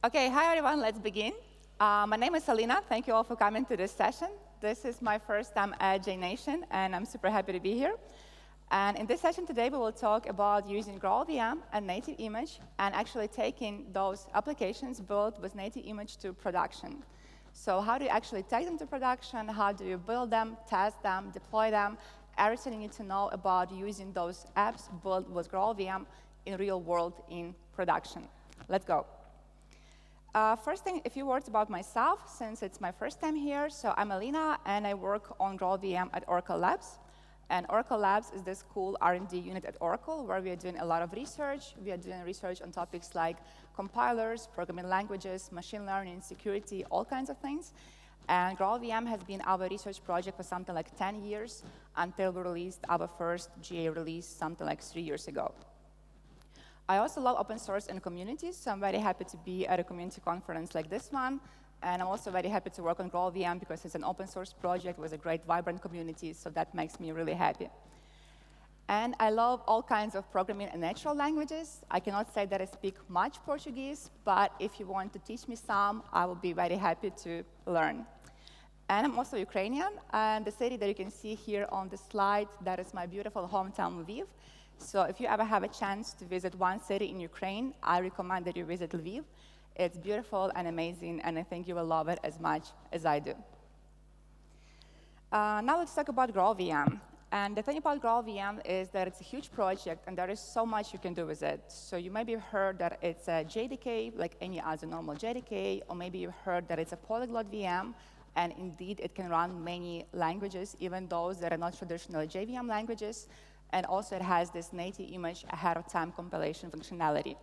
Okay, hi everyone, let's begin. My name is Alina. Thank you all for coming to this session. This is my first time at JNation, and I'm super happy to be here. And in this session today, we will talk about using GraalVM and native image and actually taking those applications built with native image to production. So how do you actually take them to production? How do you build them, test them, deploy them? Everything you need to know about using those apps built with GraalVM in real world in production. Let's go. First thing, a few words about myself, since it's my first time here. So I'm Alina, and I work on GraalVM at Oracle Labs. And Oracle Labs is this cool R&D unit at Oracle, where we are doing a lot of research. We are doing research on topics like compilers, programming languages, machine learning, security, all kinds of things. And GraalVM has been our research project for something like 10 years, until we released our first GA release something like 3 years ago. I also love open source and communities, so I'm very happy to be at a community conference like this one. And I'm also very happy to work on GraalVM because it's an open source project with a great, vibrant community, so that makes me really happy. And I love all kinds of programming and natural languages. I cannot say that I speak much Portuguese, but if you want to teach me some, I will be very happy to learn. And I'm also Ukrainian, and the city that you can see here on the slide, that is my beautiful hometown, Lviv. So if you ever have a chance to visit one city in Ukraine, I recommend that you visit Lviv. It's beautiful and amazing, and I think you will love it as much as I do. Now let's talk about GraalVM. And the thing about GraalVM is that it's a huge project, and there is so much you can do with it. So you maybe heard that it's a JDK, like any other normal JDK, or maybe you've heard that it's a polyglot VM, and indeed it can run many languages, even those that are not traditional JVM languages. And also it has this native image ahead of time compilation functionality.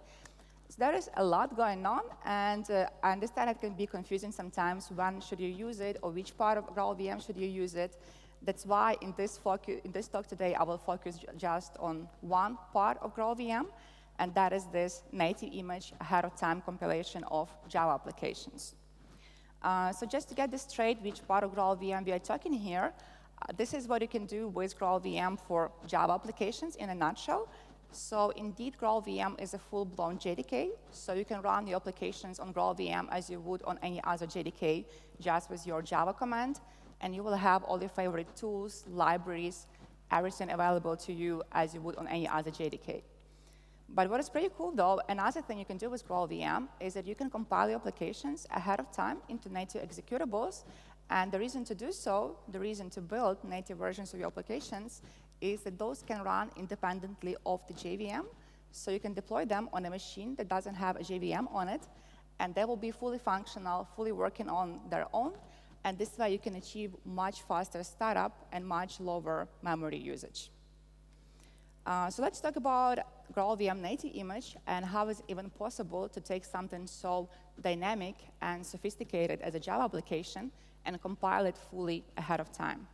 So there is a lot going on, and I understand it can be confusing sometimes. When should you use it, or which part of GraalVM should you use it? That's why in this talk today, I will focus just on one part of GraalVM, and that is this native image ahead of time compilation of Java applications. So just to get this straight, which part of GraalVM we are talking here, this is what you can do with GraalVM for Java applications in a nutshell. So indeed, GraalVM is a full-blown JDK. So you can run your applications on GraalVM as you would on any other JDK, just with your Java command. And you will have all your favorite tools, libraries, everything available to you as you would on any other JDK. But what is pretty cool, though, another thing you can do with GraalVM is that you can compile your applications ahead of time into native executables. And the reason to do so, the reason to build native versions of your applications, is that those can run independently of the JVM. So you can deploy them on a machine that doesn't have a JVM on it, and they will be fully functional, fully working on their own. And this way, you can achieve much faster startup and much lower memory usage. So let's talk about GraalVM native image and how it's even possible to take something so dynamic and sophisticated as a Java application and compile it fully ahead of time.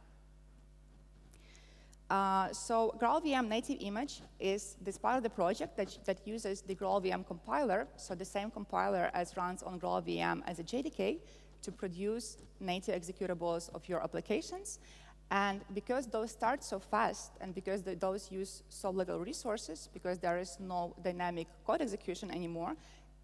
So GraalVM native image is this part of the project that uses the GraalVM compiler, so the same compiler as runs on GraalVM as a JDK, to produce native executables of your applications. And because those start so fast, and because those use so little resources, because there is no dynamic code execution anymore,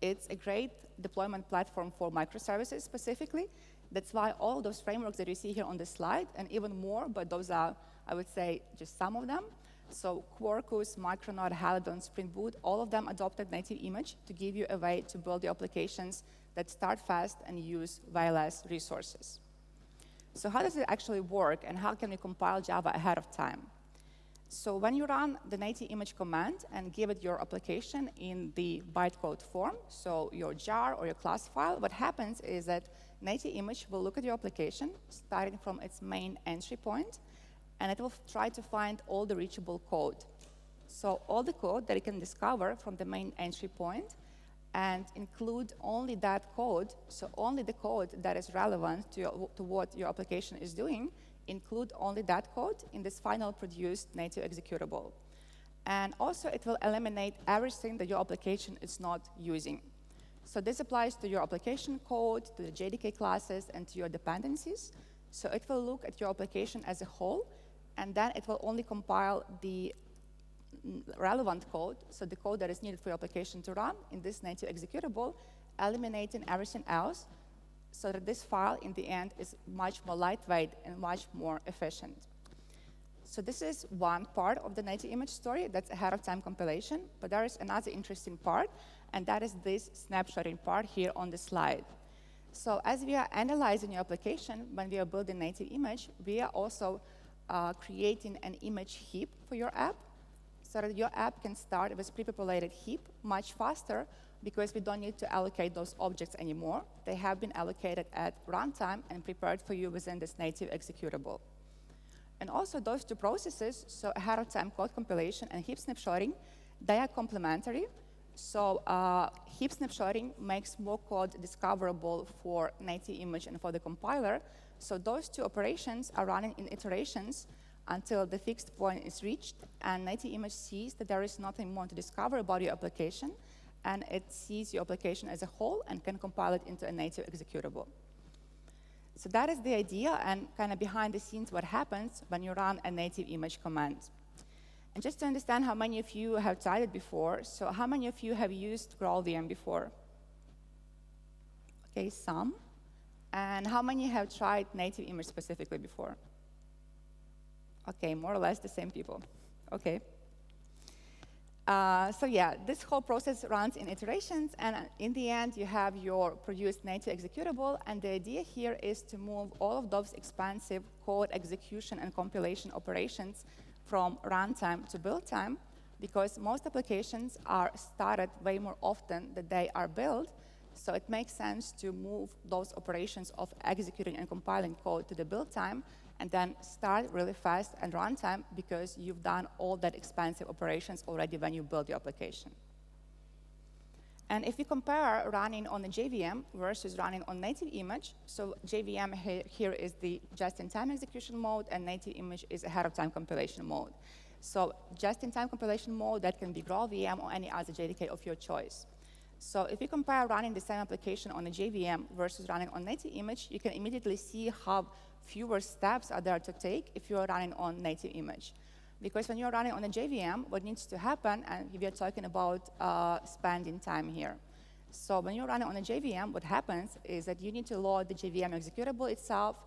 it's a great deployment platform for microservices specifically. That's why all those frameworks that you see here on the slide, and even more, but those are, I would say, just some of them. So Quarkus, Micronaut, Halidon, Spring Boot, all of them adopted native image to give you a way to build your applications that start fast and use way less resources. So how does it actually work, and how can we compile Java ahead of time? So when you run the native image command and give it your application in the bytecode form, so your jar or your class file, what happens is that native image will look at your application, starting from its main entry point, and it will try to find all the reachable code. So all the code that it can discover from the main entry point, and include only that code, so only the code that is relevant to what your application is doing, include only that code in this final produced native executable. And also, it will eliminate everything that your application is not using. So this applies to your application code, to the JDK classes, and to your dependencies. So it will look at your application as a whole, and then it will only compile the relevant code, so the code that is needed for your application to run in this native executable, eliminating everything else so that this file, in the end, is much more lightweight and much more efficient. So this is one part of the native image story that's ahead-of-time compilation, but there is another interesting part, and that is this snapshotting part here on the slide. So as we are analyzing your application, when we are building native image, we are also creating an image heap for your app, so that your app can start with pre-populated heap much faster, because we don't need to allocate those objects anymore. They have been allocated at runtime and prepared for you within this native executable. And also those two processes, so ahead-of-time code compilation and heap snapshotting, they are complementary. So heap snapshotting makes more code discoverable for native image and for the compiler. So those two operations are running in iterations until the fixed point is reached, and native image sees that there is nothing more to discover about your application, and it sees your application as a whole and can compile it into a native executable. So that is the idea, and kind of behind the scenes what happens when you run a native image command. And just to understand how many of you have tried it before, so how many of you have used GraalVM before? Okay, some. And how many have tried native image specifically before? Okay, more or less the same people. Okay. So yeah, this whole process runs in iterations, and in the end, you have your produced native executable, and the idea here is to move all of those expensive code execution and compilation operations from runtime to build time, because most applications are started way more often than they are built, so it makes sense to move those operations of executing and compiling code to the build time, and then start really fast and runtime, because you've done all that expensive operations already when you build your application. And if you compare running on a JVM versus running on native image, so JVM here is the just-in-time execution mode, and native image is ahead-of-time compilation mode. So just-in-time compilation mode, that can be GraalVM or any other JDK of your choice. So if you compare running the same application on a JVM versus running on native image, you can immediately see how fewer steps are there to take if you are running on native image. Because when you're running on a JVM, what needs to happen, and we are talking about spending time here. So when you're running on a JVM, what happens is that you need to load the JVM executable itself,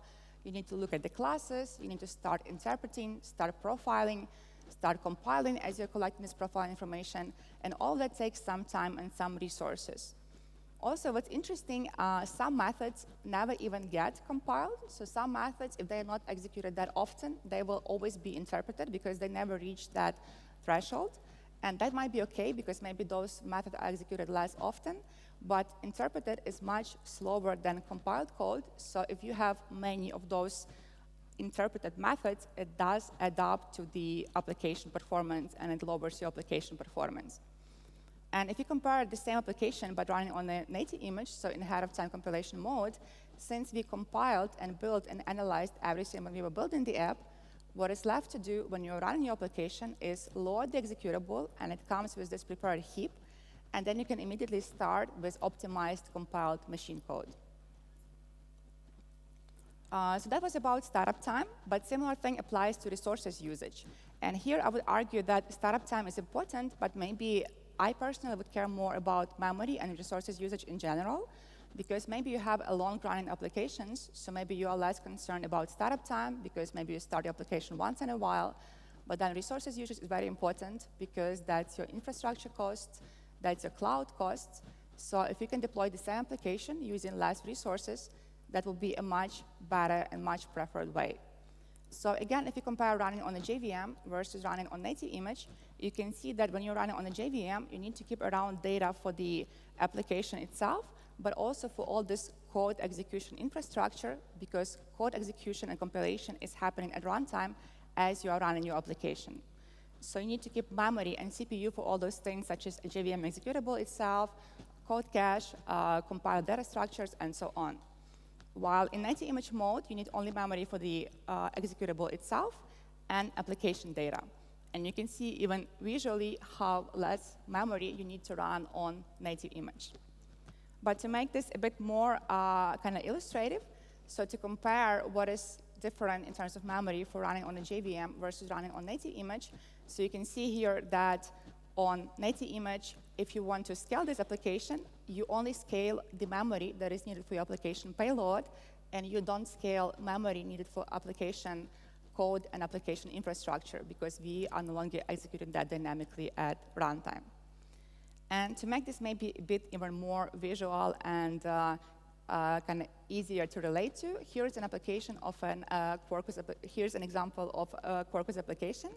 you need to look at the classes, you need to start interpreting, start profiling, start compiling as you're collecting this profile information, and all that takes some time and some resources. Also, what's interesting, some methods never even get compiled. So some methods, if they're not executed that often, they will always be interpreted because they never reach that threshold. And that might be OK, because maybe those methods are executed less often. But interpreted is much slower than compiled code. So if you have many of those interpreted methods, it does adapt to the application performance, and it lowers your application performance. And if you compare the same application but running on a native image, so in ahead-of-time compilation mode, since we compiled and built and analyzed everything when we were building the app, what is left to do when you're running your application is load the executable, and it comes with this prepared heap, and then you can immediately start with optimized compiled machine code. So that was about startup time, but similar thing applies to resources usage. And here I would argue that startup time is important, but maybe I personally would care more about memory and resources usage in general, because maybe you have a long-running applications, so maybe you are less concerned about startup time, because maybe you start your application once in a while. But then resources usage is very important, because that's your infrastructure costs, that's your cloud costs. So if you can deploy the same application using less resources, that will be a much better and much preferred way. So again, if you compare running on a JVM versus running on native image, you can see that when you're running on a JVM, you need to keep around data for the application itself, but also for all this code execution infrastructure, because code execution and compilation is happening at runtime as you are running your application. So you need to keep memory and CPU for all those things, such as a JVM executable itself, code cache, compiled data structures, and so on. While in native image mode, you need only memory for the executable itself and application data. And you can see even visually how less memory you need to run on native image. But to make this a bit more kind of illustrative, so to compare what is different in terms of memory for running on a JVM versus running on native image, so you can see here that on native image, if you want to scale this application, you only scale the memory that is needed for your application payload, and you don't scale memory needed for application code and application infrastructure, because we are no longer executing that dynamically at runtime. And to make this maybe a bit even more visual and kind of easier to relate to, here's an application of here's an example of a Quarkus application.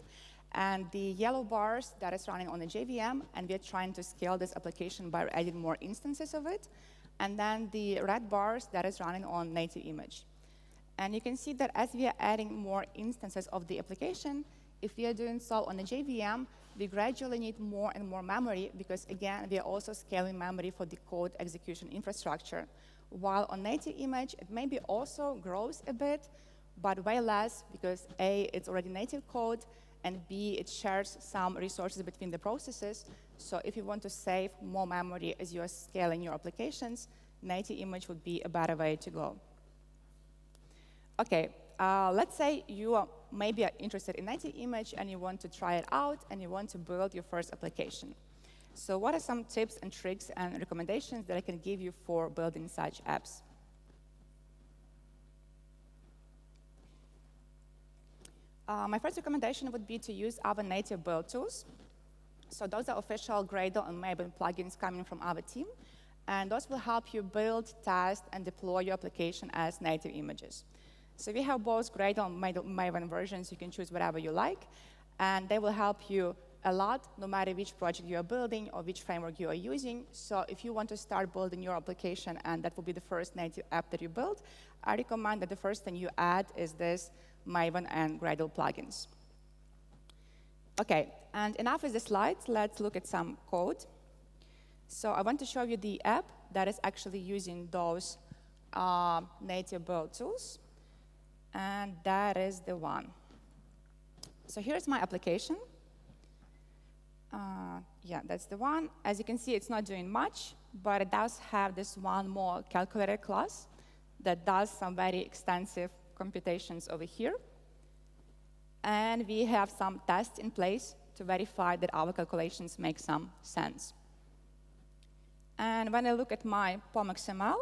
And the yellow bars, that is running on the JVM, and we're trying to scale this application by adding more instances of it. And then the red bars, that is running on native image. And you can see that as we are adding more instances of the application, if we are doing so on the JVM, we gradually need more and more memory, because again, we are also scaling memory for the code execution infrastructure. While on native image, it maybe also grows a bit, but way less, because A, it's already native code, and B, it shares some resources between the processes. So if you want to save more memory as you are scaling your applications, native image would be a better way to go. OK, let's say you are maybe interested in native image, and you want to try it out, and you want to build your first application. So what are some tips and tricks and recommendations that I can give you for building such apps? My first recommendation would be to use our native build tools. So those are official Gradle and Maven plugins coming from our team. And those will help you build, test, and deploy your application as native images. So we have both Gradle and Maven versions. You can choose whatever you like. And they will help you a lot, no matter which project you are building or which framework you are using. So if you want to start building your application, and that will be the first native app that you build, I recommend that the first thing you add is this Maven and Gradle plugins. OK, and enough with the slides. Let's look at some code. So I want to show you the app that is actually using those native build tools. And that is the one. So here's my application. Yeah, that's the one. As you can see, it's not doing much, but it does have this one more calculator class that does some very extensive computations over here. And we have some tests in place to verify that our calculations make some sense. And when I look at my POM.xml,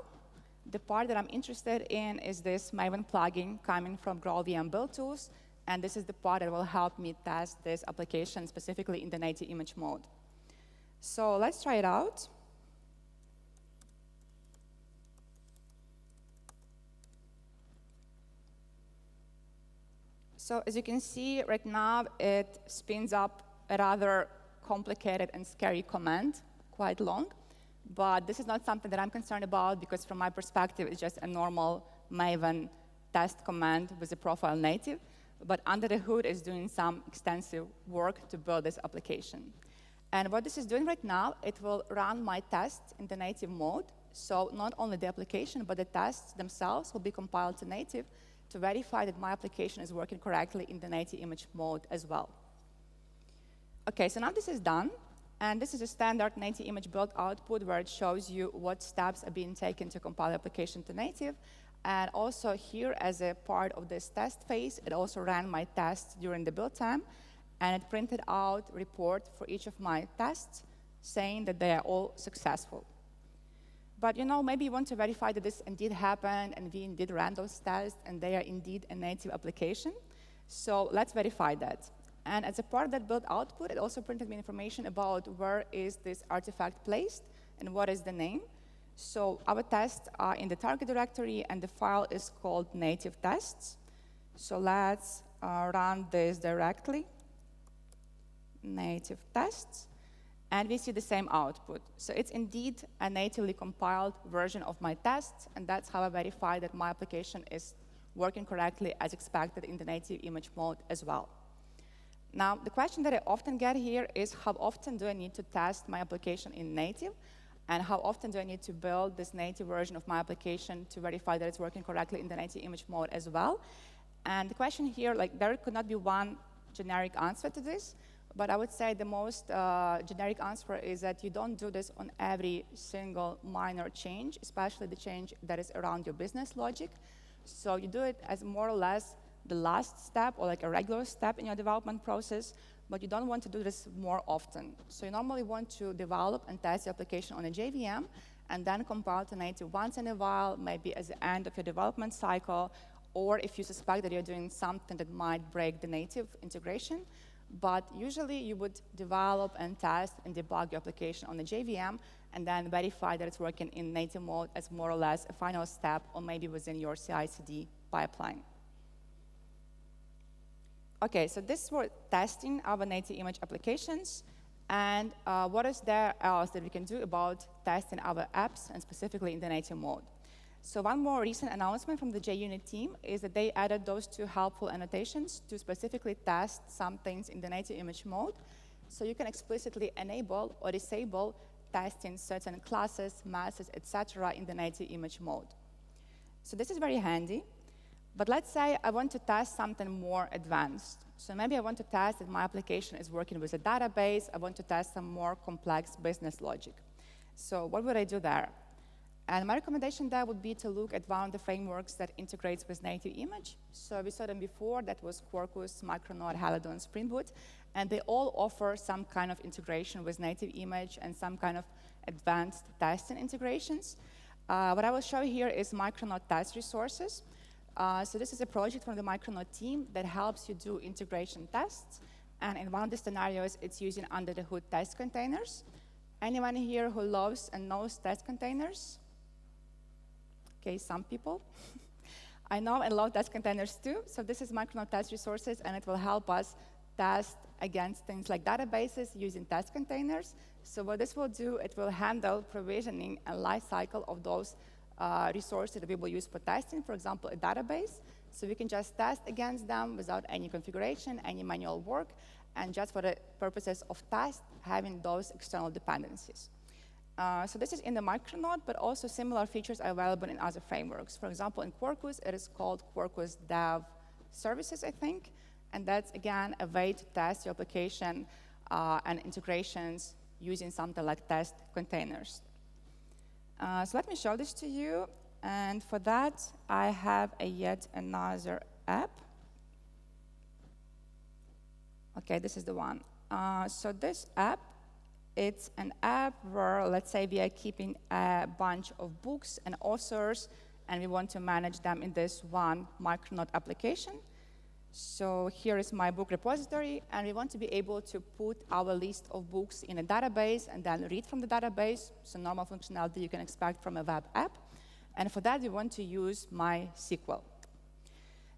the part that I'm interested in is this Maven plugin coming from GraalVM build tools. And this is the part that will help me test this application specifically in the native image mode. So let's try it out. So as you can see, right now, it spins up a rather complicated and scary command, quite long. But this is not something that I'm concerned about, because from my perspective, it's just a normal Maven test command with a profile native. But under the hood, it's doing some extensive work to build this application. And what this is doing right now, it will run my tests in the native mode. So not only the application, but the tests themselves will be compiled to native to verify that my application is working correctly in the native image mode as well. OK, so now this is done. And this is a standard native image build output, where it shows you what steps are being taken to compile the application to native. And also here, as a part of this test phase, it also ran my tests during the build time. And it printed out a report for each of my tests, saying that they are all successful. But maybe you want to verify that this indeed happened, and we indeed ran those tests, and they are indeed a native application. So let's verify that. And as a part of that build output, it also printed me information about where is this artifact placed and what is the name. So our tests are in the target directory, and the file is called native tests. So let's run this directly, native tests. And we see the same output. So it's indeed a natively compiled version of my tests, and that's how I verify that my application is working correctly as expected in the native image mode as well. Now, the question that I often get here is, how often do I need to test my application in native? And how often do I need to build this native version of my application to verify that it's working correctly in the native image mode as well? And the question here, there could not be one generic answer to this. But I would say the most generic answer is that you don't do this on every single minor change, especially the change that is around your business logic. So you do it as more or less the last step, or like a regular step in your development process. but you don't want to do this more often. So you normally want to develop and test your application on a JVM, and then compile to native once in a while, maybe at the end of your development cycle, or if you suspect that you're doing something that might break the native integration. But usually, you would develop and test and debug your application on a JVM, and then verify that it's working in native mode as more or less a final step, or maybe within your CI/CD pipeline. OK, so this is for testing our native image applications. And what is there else that we can do about testing our apps, and specifically in the native mode? So one more recent announcement from the JUnit team is that they added those two helpful annotations to specifically test some things in the native image mode. So you can explicitly enable or disable testing certain classes, methods, etc. in the native image mode. So this is very handy. But let's say I want to test something more advanced. So maybe I want to test that my application is working with a database. I want to test some more complex business logic. So what would I do there? And my recommendation there would be to look at one of the frameworks that integrates with native image. So we saw them before. That was Quarkus, Micronaut, Halidon, Spring Boot. And they all offer some kind of integration with native image and some kind of advanced testing integrations. What I will show here is Micronaut test resources. So this is a project from the Micronaut team that helps you do integration tests. And in one of the scenarios, it's using under-the-hood test containers. Anyone here who loves and knows test containers? OK, some people. I know and love test containers, too. So this is Micronaut test resources, and it will help us test against things like databases using test containers. So what this will do, it will handle provisioning and lifecycle of those resources that we will use for testing, for example, a database. So we can just test against them without any configuration, any manual work, and just for the purposes of test, having those external dependencies. So this is in the Micronaut, but also similar features are available in other frameworks. For example, in Quarkus, it is called Quarkus Dev Services, I think. And that's, again, a way to test your application and integrations using something like test containers. So let me show this to you. And for that, I have yet another app. OK, this is the one. So this app, it's an app where, let's say, we are keeping a bunch of books and authors, and we want to manage them in this one Micronaut application. So here is my book repository, and we want to be able to put our list of books in a database and then read from the database, so normal functionality you can expect from a web app. And for that, we want to use MySQL.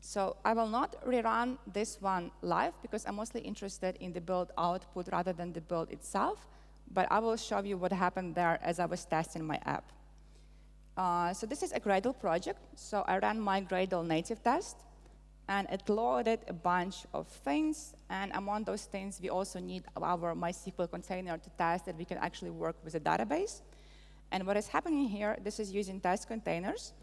So I will not rerun this one live, because I'm mostly interested in the build output rather than the build itself. But I will show you what happened there as I was testing my app. So this is a Gradle project. So I ran my Gradle native test, and it loaded a bunch of things. And among those things, we also need our MySQL container to test that we can actually work with a database. And what is happening here, this is using test containers.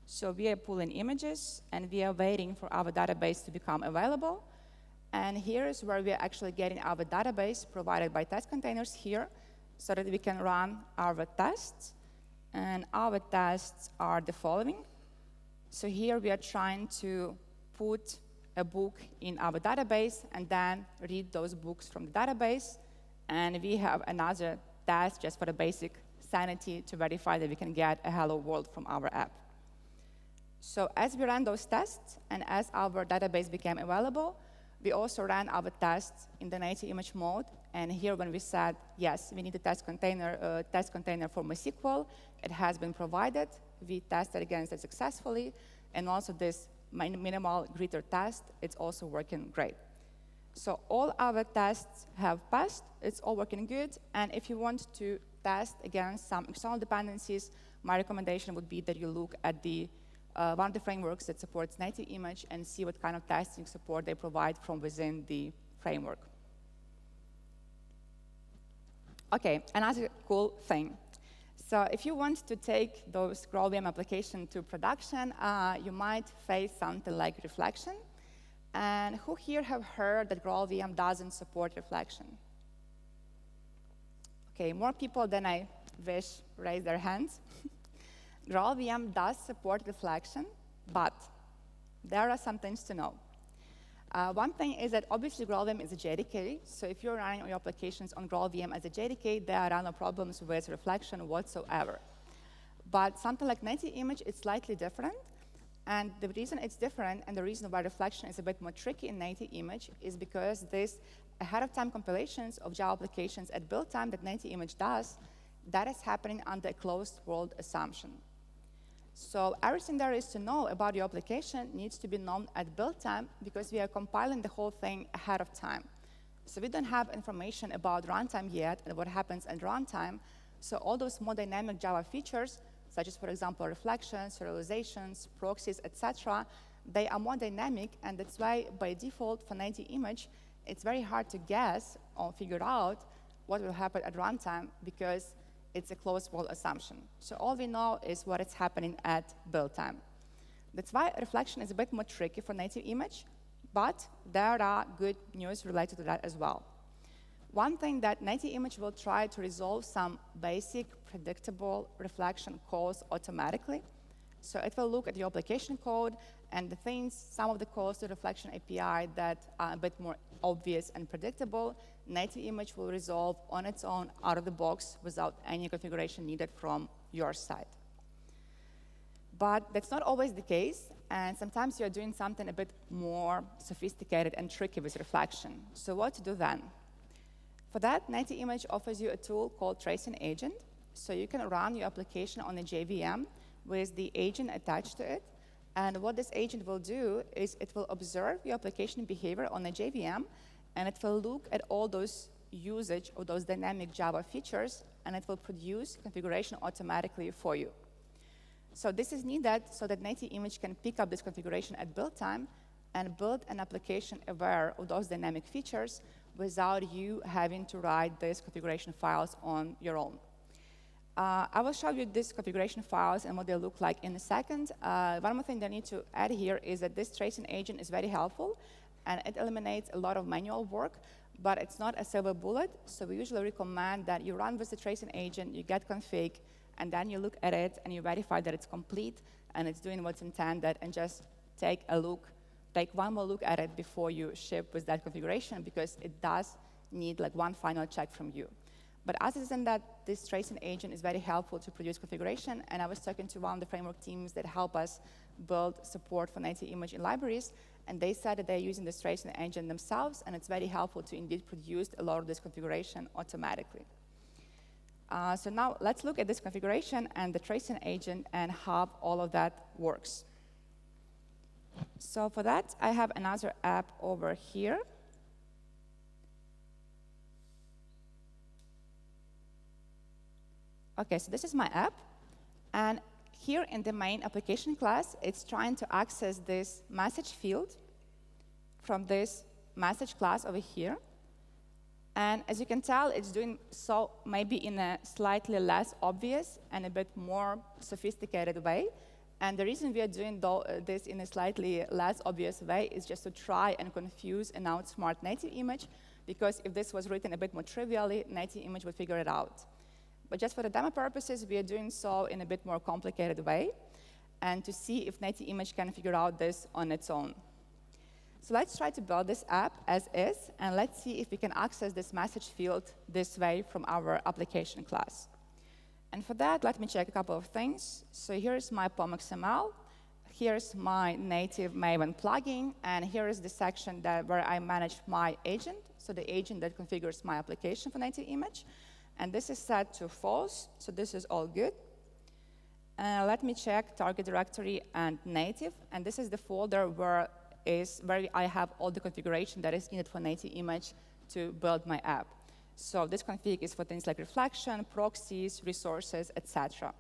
So we are pulling images, and we are waiting for our database to become available. And here is where we are actually getting our database provided by test containers here, so that we can run our tests. And our tests are the following. So here we are trying to put a book in our database and then read those books from the database. And we have another test just for the basic sanity to verify that we can get a hello world from our app. So as we ran those tests, and as our database became available, we also ran our tests in the native image mode. And here, when we said, yes, we need a test container for MySQL, it has been provided. We tested against it successfully. And also this minimal greeter test, it's also working great. So all our tests have passed. It's all working good. And if you want to test against some external dependencies, my recommendation would be that you look at the one of the frameworks that supports native image and see what kind of testing support they provide from within the framework. OK, another cool thing. So if you want to take those GraalVM applications to production, you might face something like reflection. And who here have heard that GraalVM doesn't support reflection? OK, more people than I wish raise their hands. GraalVM does support reflection, but there are some things to know. One thing is that obviously GraalVM is a JDK, so if you're running your applications on GraalVM as a JDK, there are no problems with reflection whatsoever. But something like native image is slightly different, and the reason it's different and the reason why reflection is a bit more tricky in native image is because this ahead-of-time compilations of Java applications at build time that native image does, that is happening under a closed world assumption. So everything there is to know about your application needs to be known at build time because we are compiling the whole thing ahead of time. So we don't have information about runtime yet and what happens at runtime. So all those more dynamic Java features, such as, for example, reflections, serializations, proxies, etc., they are more dynamic, and that's why, by default, for native image, it's very hard to guess or figure out what will happen at runtime because it's a closed world assumption. So all we know is what is happening at build time. That's why reflection is a bit more tricky for native image, but there are good news related to that as well. One thing that native image will try to resolve some basic predictable reflection calls automatically. So it will look at your application code and the things, some of the calls to reflection API that are a bit more obvious and predictable, native image will resolve on its own out of the box without any configuration needed from your side. But that's not always the case, and sometimes you're doing something a bit more sophisticated and tricky with reflection. So what to do then? For that, native image offers you a tool called tracing agent. So you can run your application on a JVM with the agent attached to it. And what this agent will do is it will observe your application behavior on a JVM, and it will look at all those usage of those dynamic Java features, and it will produce configuration automatically for you. So this is needed so that native image can pick up this configuration at build time and build an application aware of those dynamic features without you having to write these configuration files on your own. I will show you these configuration files and what they look like in a second. One more thing that I need to add here is that this tracing agent is very helpful, and it eliminates a lot of manual work, but it's not a silver bullet. So we usually recommend that you run with the tracing agent, you get config, and then you look at it and you verify that it's complete and it's doing what's intended, and just take one more look at it before you ship with that configuration, because it does need like one final check from you. But other than that, this tracing agent is very helpful to produce configuration, and I was talking to one of the framework teams that help us build support for native image in libraries, and they said that they're using this tracing agent themselves, and it's very helpful to indeed produce a lot of this configuration automatically. So now let's look at this configuration and the tracing agent and how all of that works. So for that, I have another app over here. OK, so this is my app. And here in the main application class, it's trying to access this message field from this message class over here. And as you can tell, it's doing so maybe in a slightly less obvious and a bit more sophisticated way. And the reason we are doing this in a slightly less obvious way is just to try and confuse and outsmart native image, because if this was written a bit more trivially, native image would figure it out. But just for the demo purposes, we are doing so in a bit more complicated way, and to see if native image can figure out this on its own. So let's try to build this app as is, and let's see if we can access this message field this way from our application class. And for that, let me check a couple of things. So here's my POM.xml. Here's my native Maven plugin. And here is the section where I manage my agent, so the agent that configures my application for native image. And this is set to false, so this is all good. Let me check target directory and native. And this is the folder where I have all the configuration that is needed for native image to build my app. So this config is for things like reflection, proxies, resources, etc.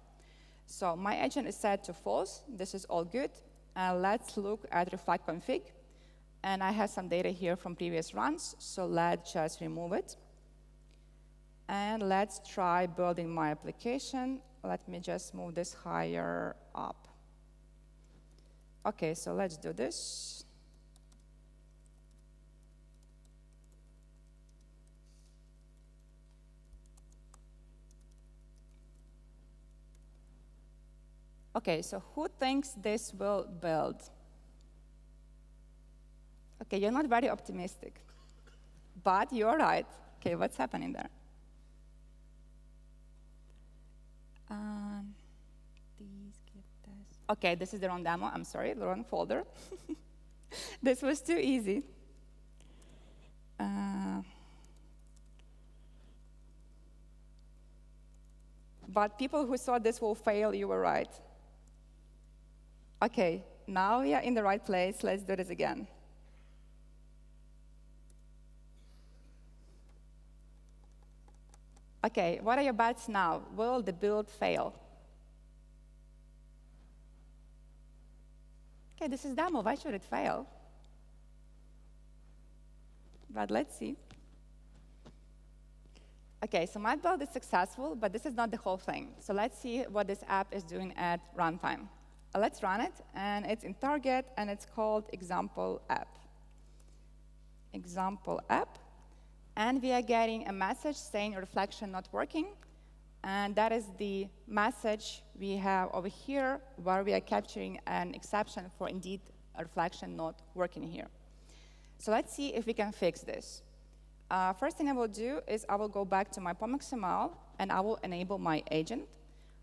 So my agent is set to false. This is all good. Let's look at reflect config. And I have some data here from previous runs, so let's just remove it. And let's try building my application. Let me just move this higher up. OK, so let's do this. OK, so who thinks this will build? OK, Okay, you're not very optimistic. But you're right. Okay, what's happening there? Okay, this is the wrong demo. I'm sorry, the wrong folder. This was too easy. But people who saw this will fail, you were right. Okay, now we are in the right place. Let's do this again. Okay, what are your bets now? Will the build fail? Okay, this is demo. Why should it fail? But let's see. Okay, so my build is successful, but this is not the whole thing. So let's see what this app is doing at runtime. Let's run it, and it's in Target, and it's called example app. Example app, and we are getting a message saying reflection not working, and that is the message we have over here, where we are capturing an exception for indeed a reflection not working here. So let's see if we can fix this. First thing I will do is I will go back to my POM.xml, and I will enable my agent,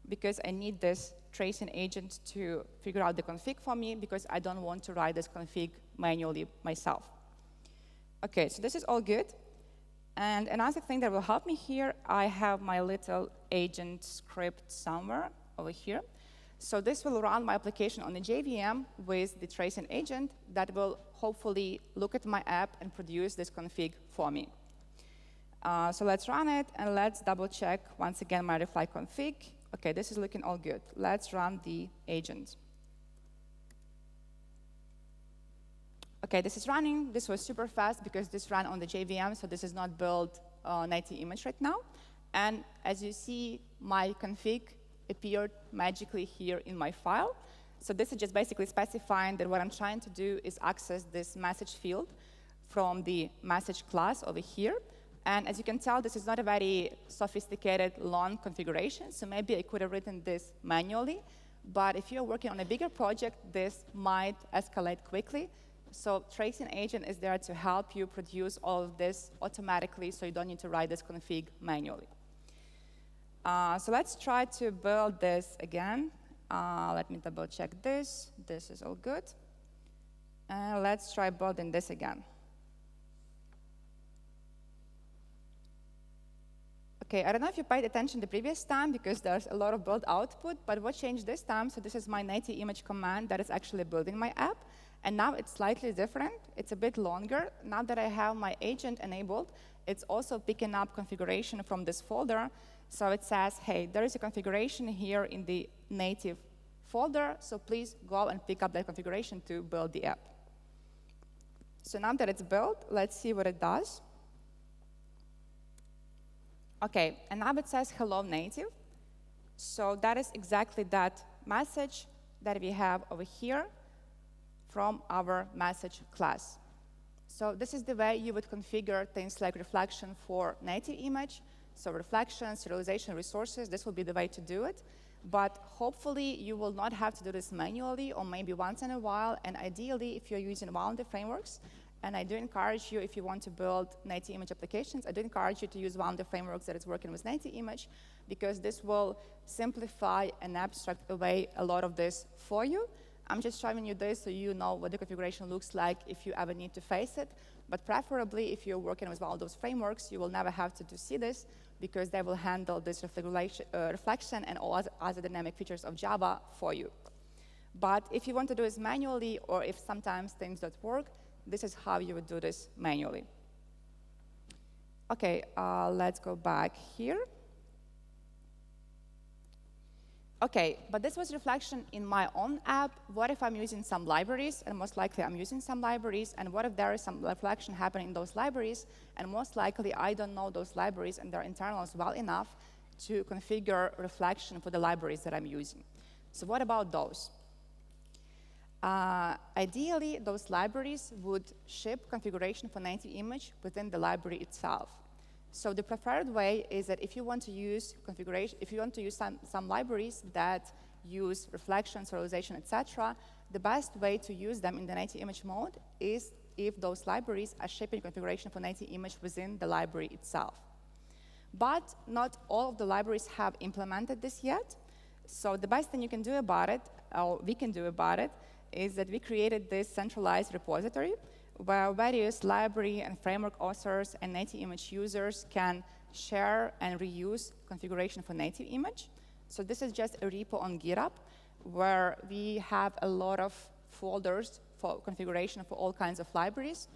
because I need this tracing agent to figure out the config for me, because I don't want to write this config manually myself. OK, so this is all good. And another thing that will help me here, I have my little agent script somewhere over here. So this will run my application on the JVM with the tracing agent that will hopefully look at my app and produce this config for me. So let's run it, and let's double check once again my reflect config. OK, this is looking all good. Let's run the agent. OK, this is running. This was super fast because this ran on the JVM, so this is not built native image right now. And as you see, my config appeared magically here in my file. So this is just basically specifying that what I'm trying to do is access this message field from the message class over here. And as you can tell, this is not a very sophisticated, long configuration, so maybe I could have written this manually. But if you're working on a bigger project, this might escalate quickly. So tracing agent is there to help you produce all of this automatically, so you don't need to write this config manually. So let's try to build this again. Let me double check this. This is all good. And let's try building this again. OK, I don't know if you paid attention the previous time, because there's a lot of build output. But what changed this time? So this is my native image command that is actually building my app. And now it's slightly different. It's a bit longer. Now that I have my agent enabled, it's also picking up configuration from this folder. So it says, hey, there is a configuration here in the native folder, so please go and pick up that configuration to build the app. So now that it's built, let's see what it does. OK, and now it says hello native. So that is exactly that message that we have over here from our message class. So this is the way you would configure things like reflection for native image. So reflection, serialization, resources, this will be the way to do it. But hopefully, you will not have to do this manually, or maybe once in a while. And ideally, if you're using one of the frameworks, and I do encourage you, if you want to build native image applications, I do encourage you to use one of the frameworks that is working with native image, because this will simplify and abstract away a lot of this for you. I'm just showing you this so you know what the configuration looks like if you ever need to face it. But preferably, if you're working with one of those frameworks, you will never have to see this, because they will handle this reflection and all other dynamic features of Java for you. But if you want to do this manually, or if sometimes things don't work, this is how you would do this manually. OK, let's go back here. OK, but this was reflection in my own app. What if I'm using some libraries? And most likely, I'm using some libraries. And what if there is some reflection happening in those libraries? And most likely, I don't know those libraries and their internals well enough to configure reflection for the libraries that I'm using. So what about those? Ideally, those libraries would ship configuration for native image within the library itself. So the preferred way is that if you want to use configuration, if you want to use some libraries that use reflection, serialization, etc., the best way to use them in the native image mode is if those libraries are shipping configuration for native image within the library itself. But not all of the libraries have implemented this yet. So the best thing you can do about it, or we can do about it, is that we created this centralized repository where various library and framework authors and native image users can share and reuse configuration for native image. So this is just a repo on GitHub where we have a lot of folders for configuration for all kinds of libraries.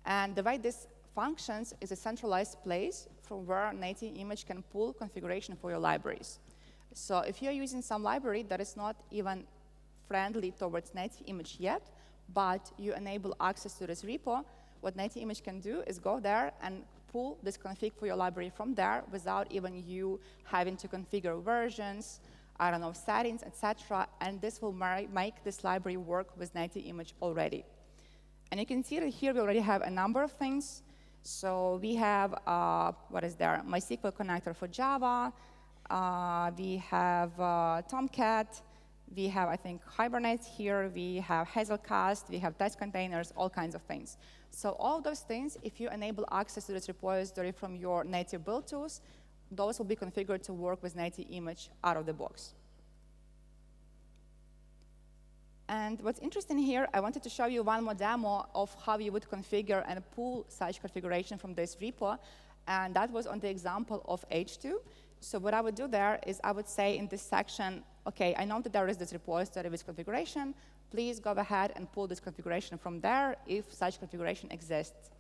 And the way this functions is a centralized place from where native image can pull configuration for your libraries. So if you're using some library that is not even friendly towards native image yet, but you enable access to this repo, what native image can do is go there and pull this config for your library from there without even you having to configure versions, I don't know, settings, etc. And this will make this library work with native image already. And you can see that here we already have a number of things. So we have, what is there? MySQL connector for Java. We have Tomcat. We have, I think, Hibernate here. We have Hazelcast. We have test containers, all kinds of things. So all those things, if you enable access to this repository from your native build tools, those will be configured to work with native image out of the box. And what's interesting here, I wanted to show you one more demo of how you would configure and pull such configuration from this repo. And that was on the example of H2. So what I would do there is I would say in this section, OK, I know that there is this repository with configuration. Please go ahead and pull this configuration from there if such configuration exists.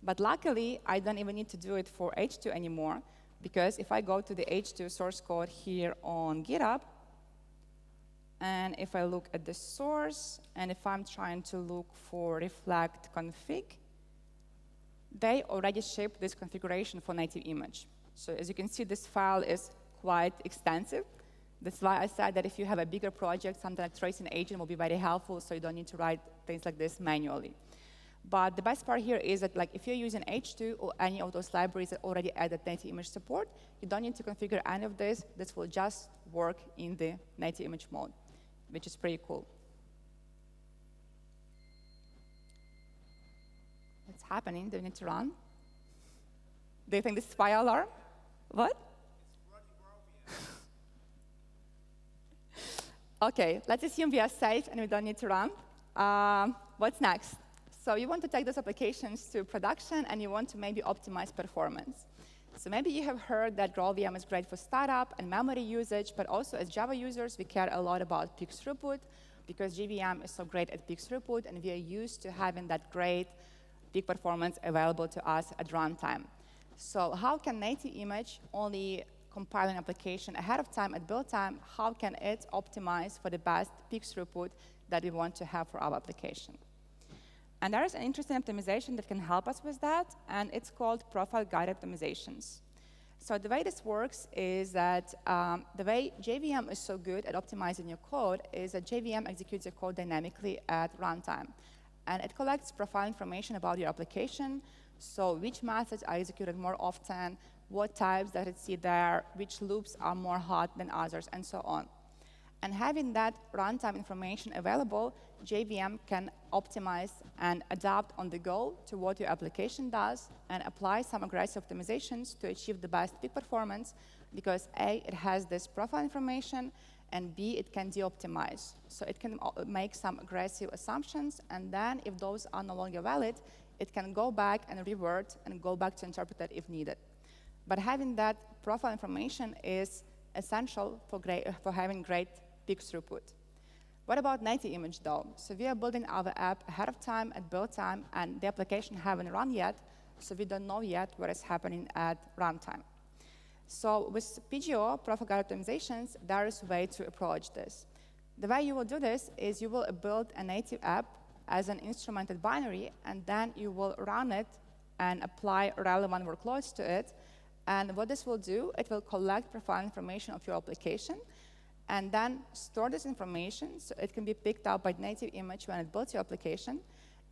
But luckily, I don't even need to do it for H2 anymore, because if I go to the H2 source code here on GitHub, and if I look at the source, and if I'm trying to look for reflect config, they already ship this configuration for native image. So as you can see, this file is quite extensive. That's why I said that if you have a bigger project, something like tracing agent will be very helpful, so you don't need to write things like this manually. But the best part here is that, like, if you're using H2 or any of those libraries that already added native image support, you don't need to configure any of this. This will just work in the native image mode, which is pretty cool. What's happening? Do you need to run? Do you think this is fire alarm? What? OK, let's assume we are safe and we don't need to run. What's next? So you want to take those applications to production, and you want to maybe optimize performance. So maybe you have heard that GraalVM is great for startup and memory usage, but also as Java users, we care a lot about peak throughput, because JVM is so great at peak throughput, and we are used to having that great peak performance available to us at runtime. So how can native image only compile an application ahead of time at build time? How can it optimize for the best peak throughput that we want to have for our application? And there is an interesting optimization that can help us with that, and it's called profile-guided optimizations. So the way this works is that the way JVM is so good at optimizing your code is that JVM executes your code dynamically at runtime. And it collects profile information about your application, so which methods are executed more often, what types does it see there, which loops are more hot than others, and so on. And having that runtime information available, JVM can optimize and adapt on the go to what your application does and apply some aggressive optimizations to achieve the best peak performance, because A, it has this profile information, and B, it can de-optimize. So it can make some aggressive assumptions, and then if those are no longer valid, it can go back and revert and go back to interpret it if needed. But having that profile information is essential for having great peak throughput. What about native image, though? So we are building our app ahead of time at build time, and the application haven't run yet, so we don't know yet what is happening at runtime. So with PGO, profile guided optimizations, there is a way to approach this. The way you will do this is you will build a native app as an instrumented binary, and then you will run it and apply relevant workloads to it. And what this will do, it will collect profile information of your application, and then store this information so it can be picked up by native image when it builds your application.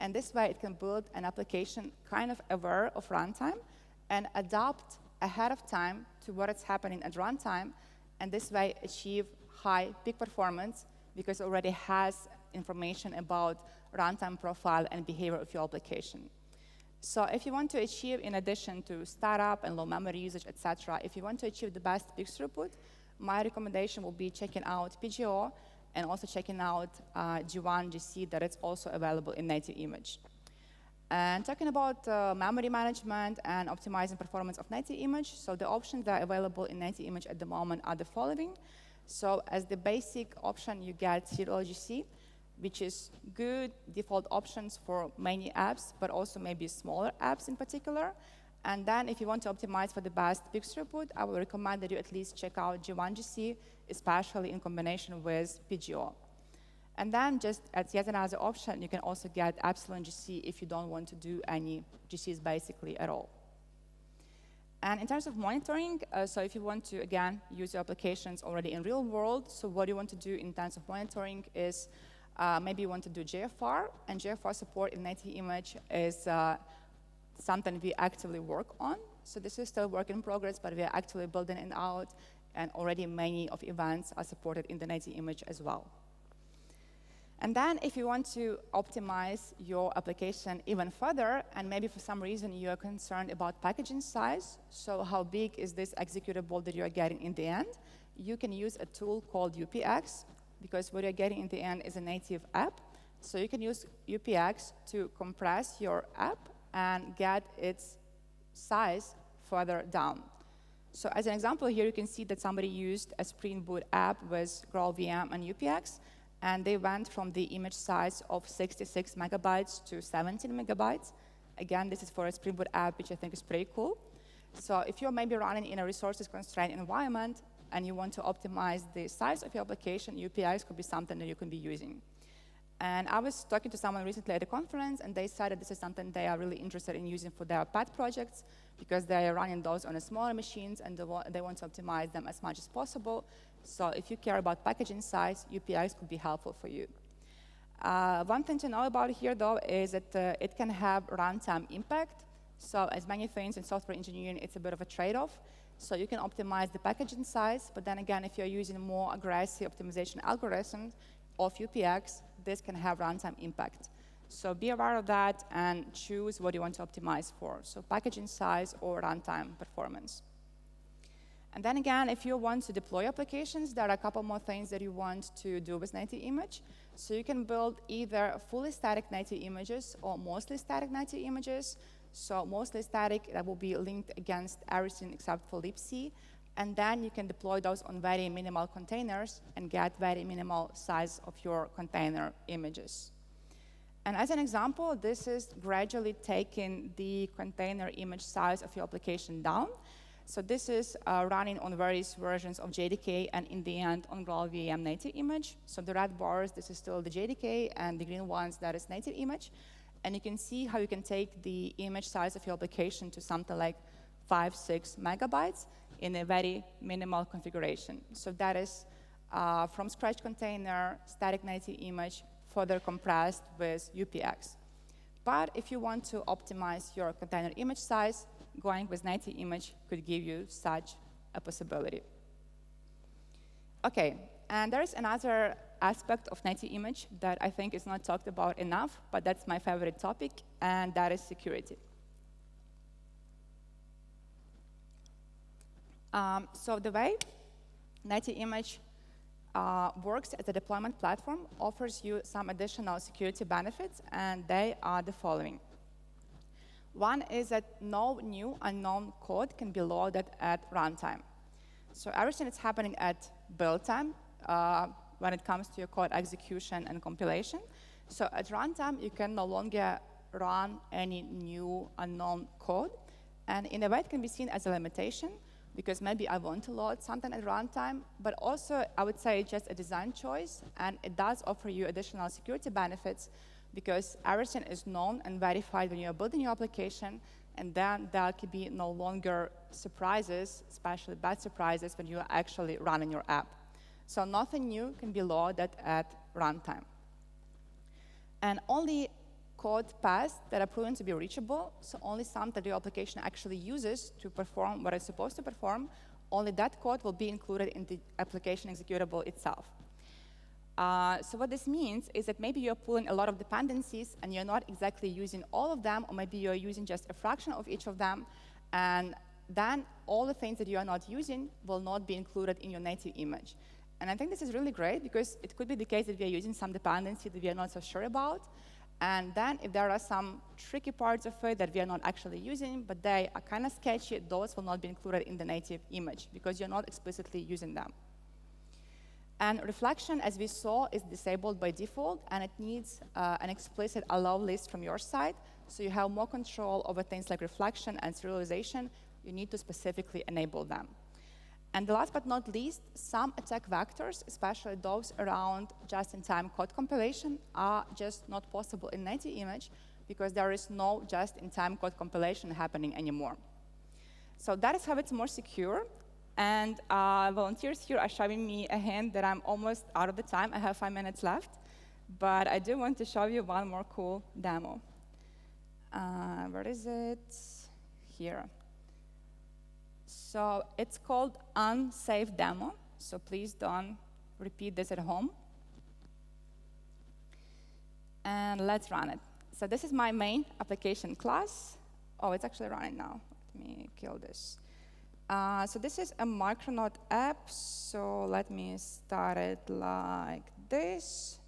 And this way, it can build an application kind of aware of runtime and adapt ahead of time to what is happening at runtime, and this way achieve high peak performance because it already has information about runtime profile and behavior of your application. So if you want to achieve, in addition to startup and low memory usage, etc., if you want to achieve the best peak throughput, my recommendation will be checking out PGO and also checking out G1 GC that it's also available in native image. And talking about memory management and optimizing performance of native image, so the options that are available in native image at the moment are the following. So as the basic option, you get serial GC, which is good default options for many apps, but also maybe smaller apps in particular. And then if you want to optimize for the best peak throughput, I would recommend that you at least check out G1 GC, especially in combination with PGO. And then just as yet another option, you can also get Epsilon GC if you don't want to do any GCs basically at all. And in terms of monitoring, so if you want to, again, use your applications already in real world, so what you want to do in terms of monitoring is maybe you want to do JFR, and JFR support in native image is something we actively work on. So this is still work in progress, but we are actively building it out, and already many of events are supported in the native image as well. And then if you want to optimize your application even further, and maybe for some reason you are concerned about packaging size, so how big is this executable that you are getting in the end, you can use a tool called UPX, because what you're getting in the end is a native app. So you can use UPX to compress your app and get its size further down. So as an example here, you can see that somebody used a Spring Boot app with GraalVM and UPX, and they went from the image size of 66 megabytes to 17 megabytes. Again, this is for a Spring Boot app, which I think is pretty cool. So if you're maybe running in a resources-constrained environment, and you want to optimize the size of your application, UPX could be something that you can be using. And I was talking to someone recently at a conference, and they said that this is something they are really interested in using for their pet projects, because they are running those on smaller machines, and they want to optimize them as much as possible. So if you care about packaging size, UPX could be helpful for you. One thing to know about here, though, is that it can have runtime impact. So as many things in software engineering, it's a bit of a trade-off. So you can optimize the packaging size, but then again, if you're using more aggressive optimization algorithms of UPX, this can have runtime impact. So be aware of that and choose what you want to optimize for, so packaging size or runtime performance. And then again, if you want to deploy applications, there are a couple more things that you want to do with native image. So you can build either fully static native images or mostly static native images. So mostly static, that will be linked against everything except for libc. And then you can deploy those on very minimal containers and get very minimal size of your container images. And as an example, this is gradually taking the container image size of your application down. So this is running on various versions of JDK, and in the end, on GraalVM Native Image. So the red bars, this is still the JDK, and the green ones, that is native image. And you can see how you can take the image size of your application to something like 5, 6 megabytes in a very minimal configuration. So that is from scratch container, static native image, further compressed with UPX. But if you want to optimize your container image size, going with native image could give you such a possibility. OK, and there's another aspect of native image that I think is not talked about enough, but that's my favorite topic, and that is security. So the way native image works as a deployment platform offers you some additional security benefits, and they are the following. One is that no new unknown code can be loaded at runtime. So everything is happening at build time when it comes to your code execution and compilation. So at runtime, you can no longer run any new unknown code. And in a way, it can be seen as a limitation, because maybe I want to load something at runtime, but also I would say it's just a design choice, and it does offer you additional security benefits, because everything is known and verified when you're building your application, and then there could be no longer surprises, especially bad surprises, when you're actually running your app. So nothing new can be loaded at runtime. And only code paths that are proven to be reachable, so only some that your application actually uses to perform what it's supposed to perform, only that code will be included in the application executable itself. So what this means is that maybe you're pulling a lot of dependencies and you're not exactly using all of them, or maybe you're using just a fraction of each of them, and then all the things that you are not using will not be included in your native image. And I think this is really great because it could be the case that we are using some dependency that we are not so sure about. And then if there are some tricky parts of it that we are not actually using, but they are kind of sketchy, those will not be included in the native image because you're not explicitly using them. And reflection, as we saw, is disabled by default, and it needs an explicit allow list from your side. So you have more control over things like reflection and serialization. You need to specifically enable them. And the last but not least, some attack vectors, especially those around just-in-time code compilation, are just not possible in native image because there is no just-in-time code compilation happening anymore. So that is how it's more secure. And volunteers here are showing me a hint that I'm almost out of the time. I have 5 minutes left. But I do want to show you one more cool demo. Where is it? Here. So it's called unsafe demo. So please don't repeat this at home. And let's run it. So this is my main application class. Oh, it's actually running now. Let me kill this. So this is a Micronaut app. So let me start it like this.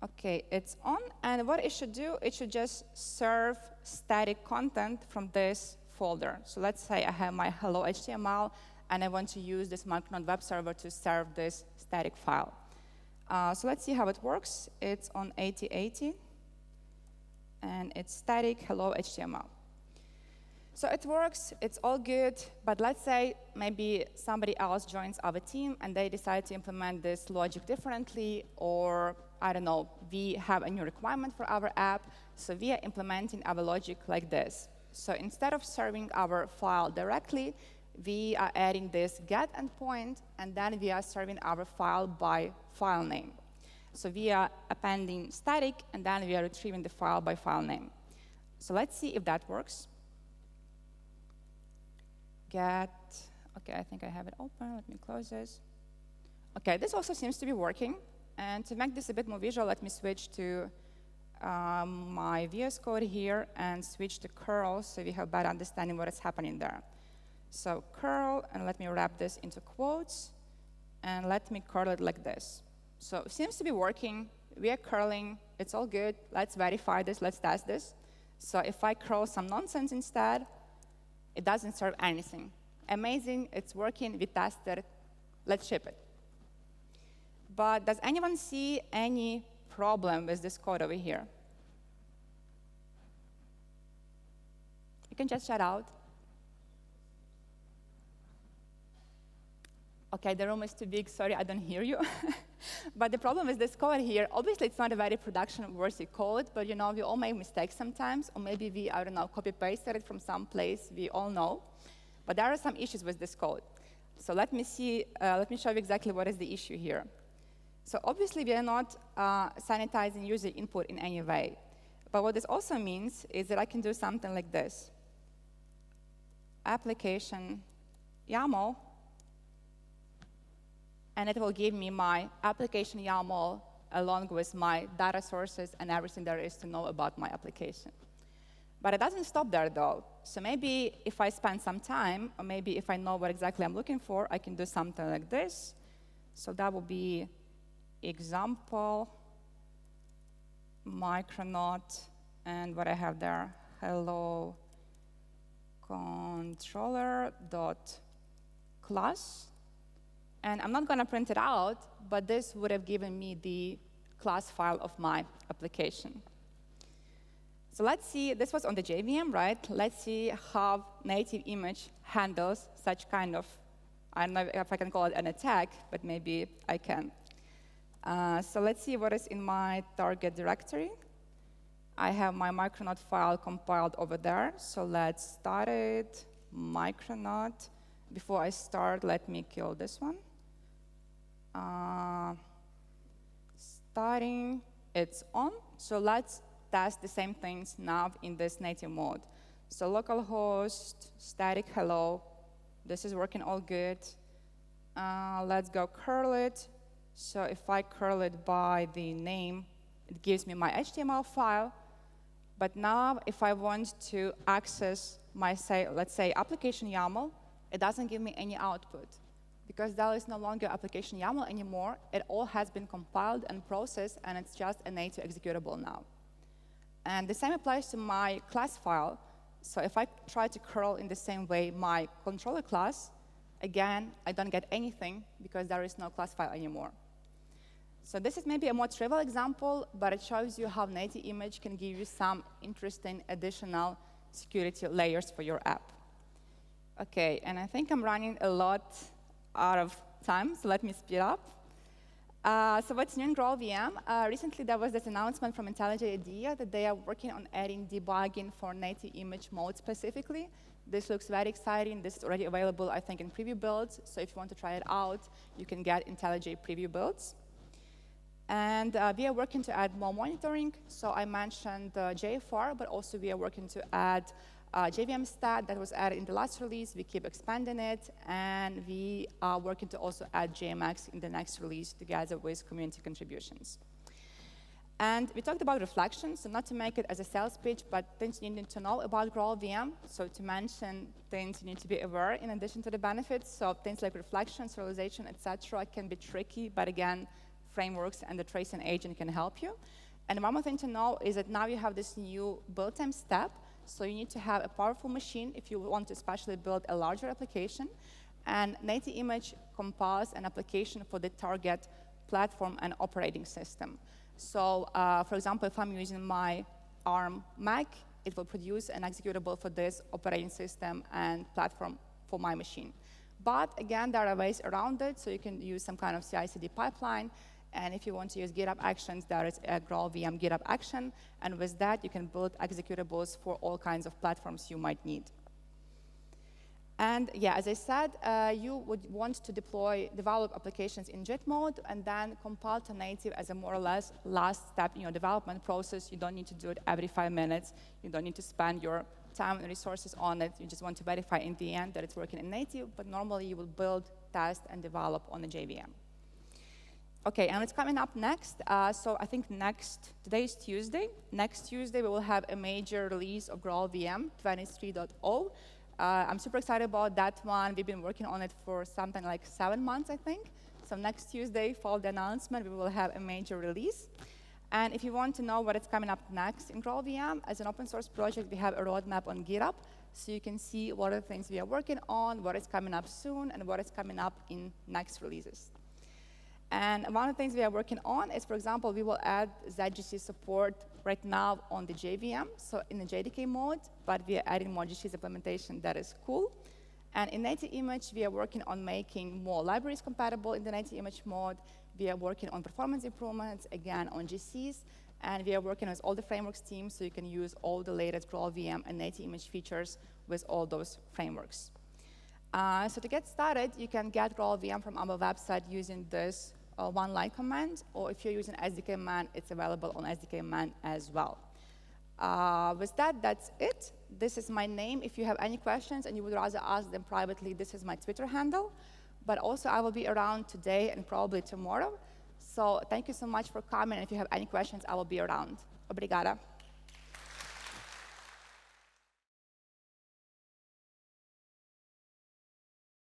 OK, it's on. And what it should do, it should just serve static content from this folder. So let's say I have my hello HTML, and I want to use this Micronaut web server to serve this static file. So let's see how it works. It's on 8080, and it's static hello HTML. So it works, it's all good, but let's say maybe somebody else joins our team and they decide to implement this logic differently, or I don't know, we have a new requirement for our app, so we are implementing our logic like this. So instead of serving our file directly, we are adding this get endpoint, and then we are serving our file by file name. So we are appending static, and then we are retrieving the file by file name. So let's see if that works. Get, OK, I think I have it open. Let me close this. OK, this also seems to be working. And to make this a bit more visual, let me switch to my VS Code here and switch to curl so we have better understanding what is happening there. So curl, and let me wrap this into quotes, and let me curl it like this. So it seems to be working. We are curling. It's all good. Let's verify this. Let's test this. So if I curl some nonsense instead, it doesn't serve anything. Amazing. It's working. We tested it. Let's ship it. But does anyone see any problem with this code over here? You can just shout out. OK, the room is too big. Sorry, I don't hear you. But the problem is this code here. Obviously, it's not a very production-worthy code, but you know, we all make mistakes sometimes, or maybe we, I don't know, copy-pasted it from some place we all know. But there are some issues with this code. So let me show you exactly what is the issue here. So obviously, we are not sanitizing user input in any way. But what this also means is that I can do something like this. Application YAML, and it will give me my application YAML along with my data sources and everything there is to know about my application. But it doesn't stop there, though. So maybe if I spend some time, or maybe if I know what exactly I'm looking for, I can do something like this. So that will be example, Micronaut, and what I have there, hello controller.class. And I'm not going to print it out, but this would have given me the class file of my application. So let's see, this was on the JVM, right? Let's see how native image handles such kind of, I don't know if I can call it an attack, but maybe I can. So let's see what is in my target directory. I have my Micronaut file compiled over there. So let's start it, Micronaut. Before I start, let me kill this one. Starting, it's on. So let's test the same things now in this native mode. So localhost, static hello. This is working all good. Let's go curl it. So if I curl it by the name, it gives me my HTML file. But now if I want to access my, let's say, application YAML, it doesn't give me any output. Because that is no longer application YAML anymore, it all has been compiled and processed, and it's just a native executable now. And the same applies to my class file. So if I try to curl in the same way my controller class, again, I don't get anything because there is no class file anymore. So this is maybe a more trivial example, but it shows you how native image can give you some interesting additional security layers for your app. OK, and I think I'm running a lot out of time, so let me speed up. So what's new in GraalVM? Recently, there was this announcement from IntelliJ IDEA that they are working on adding debugging for native image mode specifically. This looks very exciting. This is already available, I think, in preview builds. So if you want to try it out, you can get IntelliJ preview builds. And we are working to add more monitoring. So I mentioned JFR, but also we are working to add JVM stat that was added in the last release. We keep expanding it, and we are working to also add JMX in the next release together with community contributions. And we talked about reflections, so not to make it as a sales pitch, but things you need to know about GraalVM. So to mention things you need to be aware in addition to the benefits. So things like reflections, serialization, et cetera, can be tricky, but again, frameworks and the tracing agent can help you. And one more thing to know is that now you have this new build time step. So you need to have a powerful machine if you want to especially build a larger application. And native image compiles an application for the target platform and operating system. So for example, if I'm using my ARM Mac, it will produce an executable for this operating system and platform for my machine. But again, there are ways around it. So you can use some kind of CI/CD pipeline. And if you want to use GitHub Actions, there is a GraalVM GitHub Action. And with that, you can build executables for all kinds of platforms you might need. And yeah, as I said, you would want to develop applications in JIT mode, and then compile to native as a more or less last step in your development process. You don't need to do it every 5 minutes. You don't need to spend your time and resources on it. You just want to verify in the end that it's working in native. But normally, you will build, test, and develop on the JVM. OK, and it's coming up next. So I think today is Tuesday. Next Tuesday, we will have a major release of GraalVM 23.0. I'm super excited about that one. We've been working on it for something like 7 months, I think. So next Tuesday, for the announcement, we will have a major release. And if you want to know what is coming up next in GraalVM, as an open source project, we have a roadmap on GitHub. So you can see what are the things we are working on, what is coming up soon, and what is coming up in next releases. And one of the things we are working on is, for example, we will add ZGC support right now on the JVM, so in the JDK mode, but we are adding more GC's implementation. That is cool. And in native image, we are working on making more libraries compatible in the native image mode. We are working on performance improvements, again, on GCs. And we are working with all the frameworks teams, so you can use all the latest GraalVM and native image features with all those frameworks. So to get started, you can get GraalVM from our website using this one-line command, or if you're using SDK-man, it's available on SDK-man as well. With that, that's it. This is my name. If you have any questions and you would rather ask them privately, this is my Twitter handle. But also, I will be around today and probably tomorrow. So thank you so much for coming. And if you have any questions, I will be around. Obrigada.